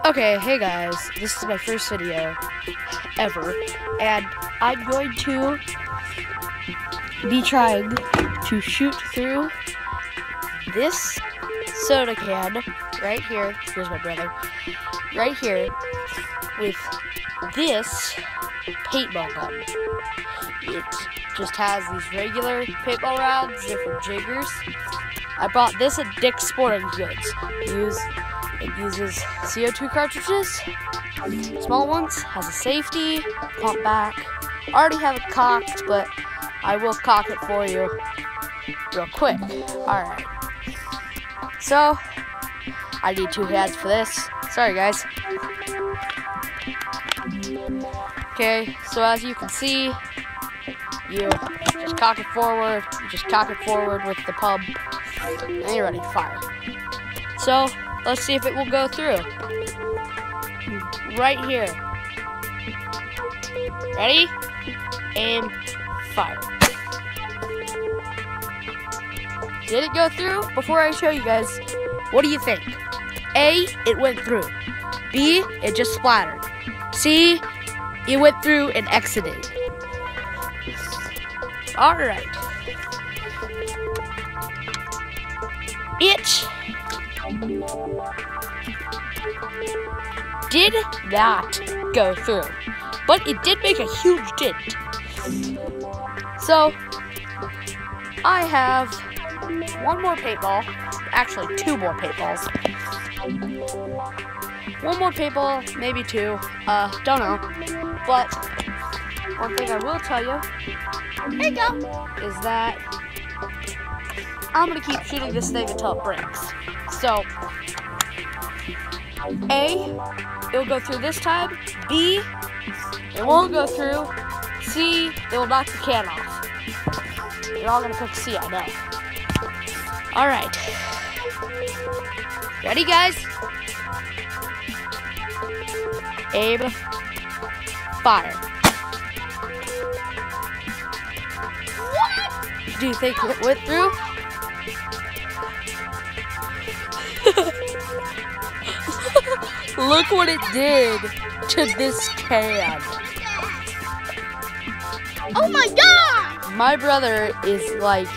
Okay, hey guys, this is my first video ever, and I'm going to be trying to shoot through this soda can right here. Here's my brother. Right here with this paintball gun. It just has these regular paintball rounds, different jiggers. I bought this at Dick's Sporting Goods. It uses CO2 cartridges, small ones, has a safety, pump back. I already have it cocked, but I will cock it for you real quick. Alright. So, I need 2 hands for this. Sorry guys. Okay, so as you can see, you just cock it forward, with the pump, and you're ready to fire. So, let's see if it will go through. Right here. Ready? Aim, fire. Did it go through? Before I show you guys, what do you think? A, it went through. B, it just splattered. C, it went through and exited. Alright. It did not go through, but it did make a huge dent. So, I have 1 more paintball, actually 2 more paintballs. 1 more paintball, maybe 2, don't know. But, one thing I will tell you, there you go, is that I'm gonna keep shooting this thing until it breaks. So, A, it'll go through this time. B, it won't go through. C, it will knock the can off. You're all gonna pick C, I know. Alright. Ready, guys? Aim. Fire. What? Do you think it went through? Look what it did to this can. Oh my god! My brother is like,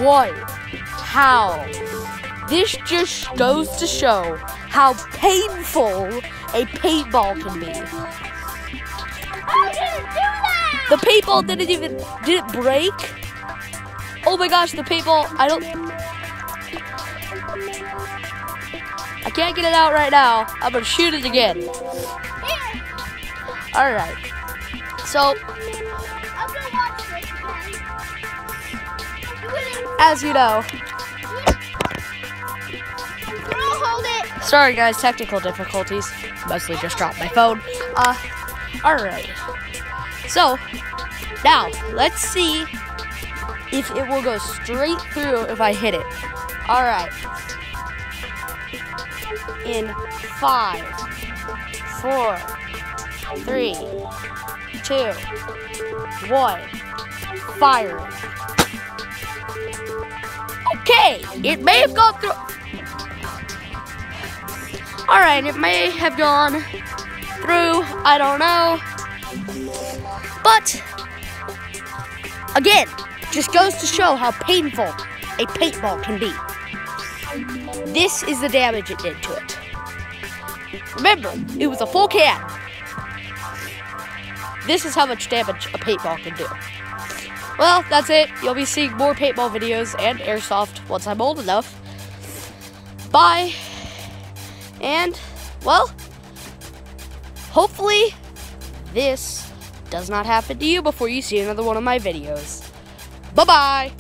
what? How? This just goes to show how painful a paintball can be. I didn't do that! The paintball did it break? Oh my gosh, the paintball, I can't get it out right now. I'm gonna shoot it again. Alright. So, I'm gonna watch this again. as you know. Girl, hold it. Sorry guys, technical difficulties. Mostly just dropped my phone. Alright. So, now, let's see if it will go straight through if I hit it. Alright. In 5, 4, 3, 2, 1, firing. Okay, it may have gone through. Alright, it may have gone through, I don't know. But, again, just goes to show how painful a paintball can be. This is the damage it did to it. Remember, it was a full can. This is how much damage a paintball can do. Well, that's it. You'll be seeing more paintball videos and airsoft once I'm old enough. Bye. And, well, hopefully this does not happen to you before you see another one of my videos. Bye-bye.